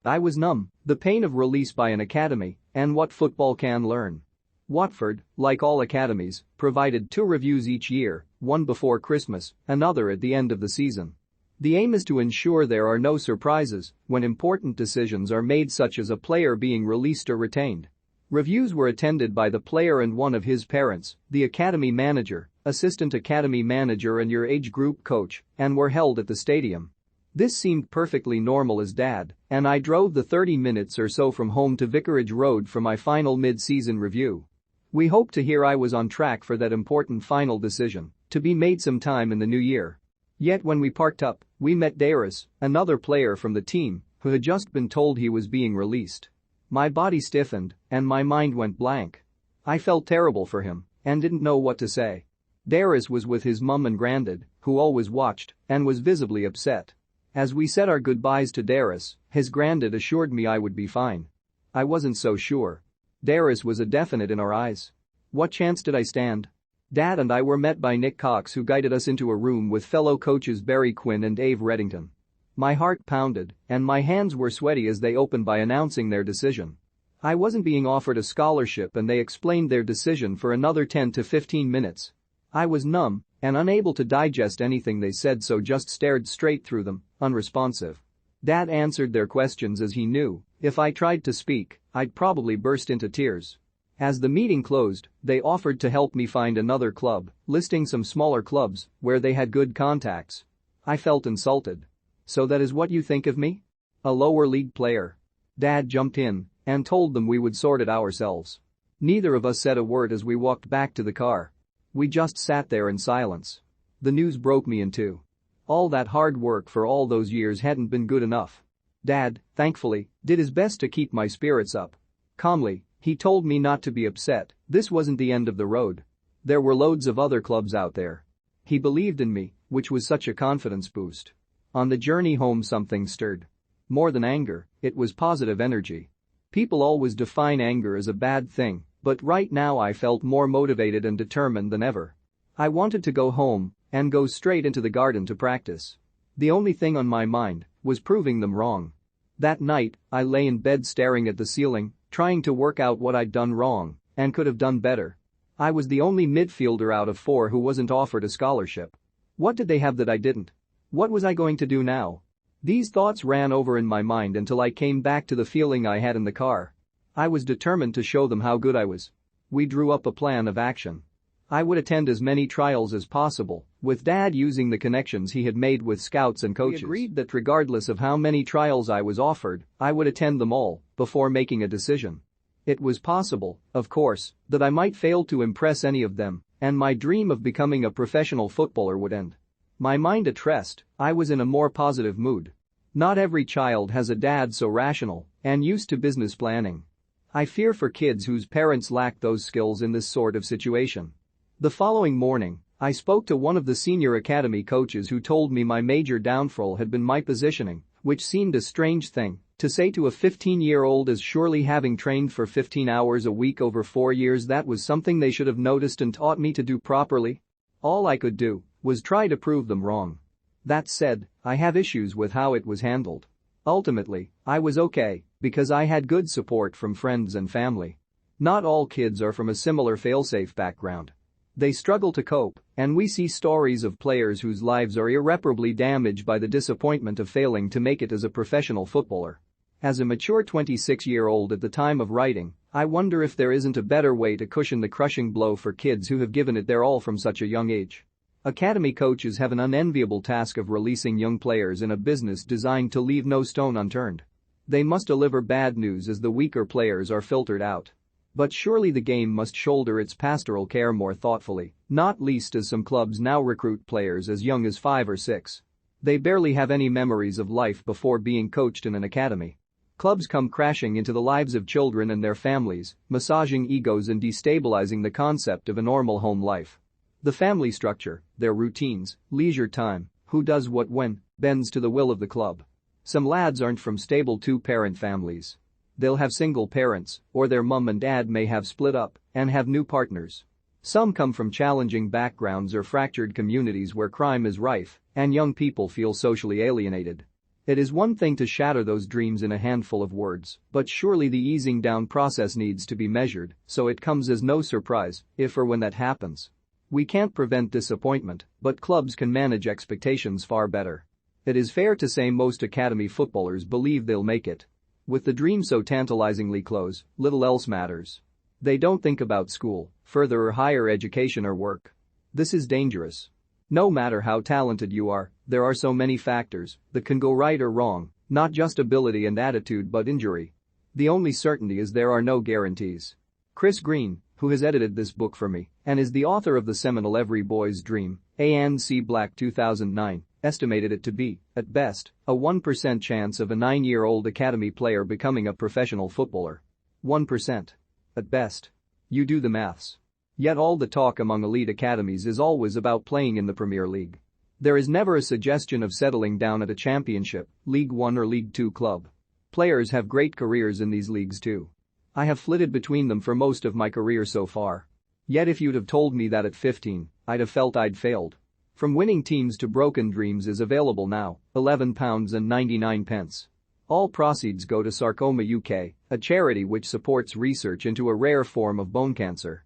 I was numb, the pain of release by an academy, and what football can learn. Watford, like all academies, provided 2 reviews each year, one before Christmas, another at the end of the season. The aim is to ensure there are no surprises when important decisions are made, such as a player being released or retained. Reviews were attended by the player and one of his parents, the academy manager, assistant academy manager and your age group coach, and were held at the stadium. This seemed perfectly normal as Dad and I drove the 30 minutes or so from home to Vicarage Road for my final mid-season review. We hoped to hear I was on track for that important final decision to be made sometime in the new year. Yet when we parked up, we met Darius, another player from the team, who had just been told he was being released. My body stiffened and my mind went blank. I felt terrible for him and didn't know what to say. Darius was with his mum and granddad, who always watched, and was visibly upset. As we said our goodbyes to Darius, his granddad assured me I would be fine. I wasn't so sure. Darius was a definite in our eyes. What chance did I stand? Dad and I were met by Nick Cox, who guided us into a room with fellow coaches Barry Quinn and Dave Reddington. My heart pounded and my hands were sweaty as they opened by announcing their decision. I wasn't being offered a scholarship and they explained their decision for another 10 to 15 minutes. I was numb and unable to digest anything they said, so just stared straight through them, unresponsive. Dad answered their questions as he knew if I tried to speak, I'd probably burst into tears. As the meeting closed, they offered to help me find another club, listing some smaller clubs where they had good contacts. I felt insulted. So that is what you think of me? A lower league player? Dad jumped in and told them we would sort it ourselves. Neither of us said a word as we walked back to the car. We just sat there in silence. The news broke me in two. All that hard work for all those years hadn't been good enough. Dad, thankfully, did his best to keep my spirits up. Calmly, he told me not to be upset, this wasn't the end of the road. There were loads of other clubs out there. He believed in me, which was such a confidence boost. On the journey home something stirred. More than anger, it was positive energy. People always define anger as a bad thing, but right now I felt more motivated and determined than ever. I wanted to go home and go straight into the garden to practice. The only thing on my mind was proving them wrong. That night, I lay in bed staring at the ceiling, trying to work out what I'd done wrong and could have done better. I was the only midfielder out of 4 who wasn't offered a scholarship. What did they have that I didn't? What was I going to do now? These thoughts ran over in my mind until I came back to the feeling I had in the car. I was determined to show them how good I was. We drew up a plan of action. I would attend as many trials as possible, with Dad using the connections he had made with scouts and coaches. We agreed that regardless of how many trials I was offered, I would attend them all before making a decision. It was possible, of course, that I might fail to impress any of them, and my dream of becoming a professional footballer would end. My mind at rest, I was in a more positive mood. Not every child has a dad so rational and used to business planning. I fear for kids whose parents lack those skills in this sort of situation. The following morning, I spoke to one of the senior academy coaches who told me my major downfall had been my positioning, which seemed a strange thing to say to a 15-year-old, as surely having trained for 15 hours a week over 4 years that was something they should have noticed and taught me to do properly. All I could do was try to prove them wrong. That said, I have issues with how it was handled. Ultimately, I was okay because I had good support from friends and family. Not all kids are from a similar failsafe background. They struggle to cope, and we see stories of players whose lives are irreparably damaged by the disappointment of failing to make it as a professional footballer. As a mature 26-year-old at the time of writing, I wonder if there isn't a better way to cushion the crushing blow for kids who have given it their all from such a young age. Academy coaches have an unenviable task of releasing young players in a business designed to leave no stone unturned. They must deliver bad news as the weaker players are filtered out. But surely the game must shoulder its pastoral care more thoughtfully, not least as some clubs now recruit players as young as 5 or 6. They barely have any memories of life before being coached in an academy. Clubs come crashing into the lives of children and their families, massaging egos and destabilizing the concept of a normal home life. The family structure, their routines, leisure time, who does what when, bends to the will of the club. Some lads aren't from stable 2-parent families. They'll have single parents, or their mum and dad may have split up and have new partners. Some come from challenging backgrounds or fractured communities where crime is rife and young people feel socially alienated. It is one thing to shatter those dreams in a handful of words, but surely the easing down process needs to be measured, so it comes as no surprise if or when that happens. We can't prevent disappointment, but clubs can manage expectations far better. It is fair to say most academy footballers believe they'll make it. With the dream so tantalizingly close, little else matters. They don't think about school, further or higher education or work. This is dangerous. No matter how talented you are, there are so many factors that can go right or wrong, not just ability and attitude but injury. The only certainty is there are no guarantees. Chris Green, who has edited this book for me and is the author of the seminal Every Boy's Dream, A.N.C. Black 2009, estimated it to be, at best, a 1% chance of a 9-year-old academy player becoming a professional footballer. 1%. At best. You do the maths. Yet all the talk among elite academies is always about playing in the Premier League. There is never a suggestion of settling down at a Championship, League One or League Two club. Players have great careers in these leagues too. I have flitted between them for most of my career so far. Yet if you'd have told me that at 15, I'd have felt I'd failed. From winning teams to broken dreams is available now, £11.99. All proceeds go to Sarcoma UK, a charity which supports research into a rare form of bone cancer.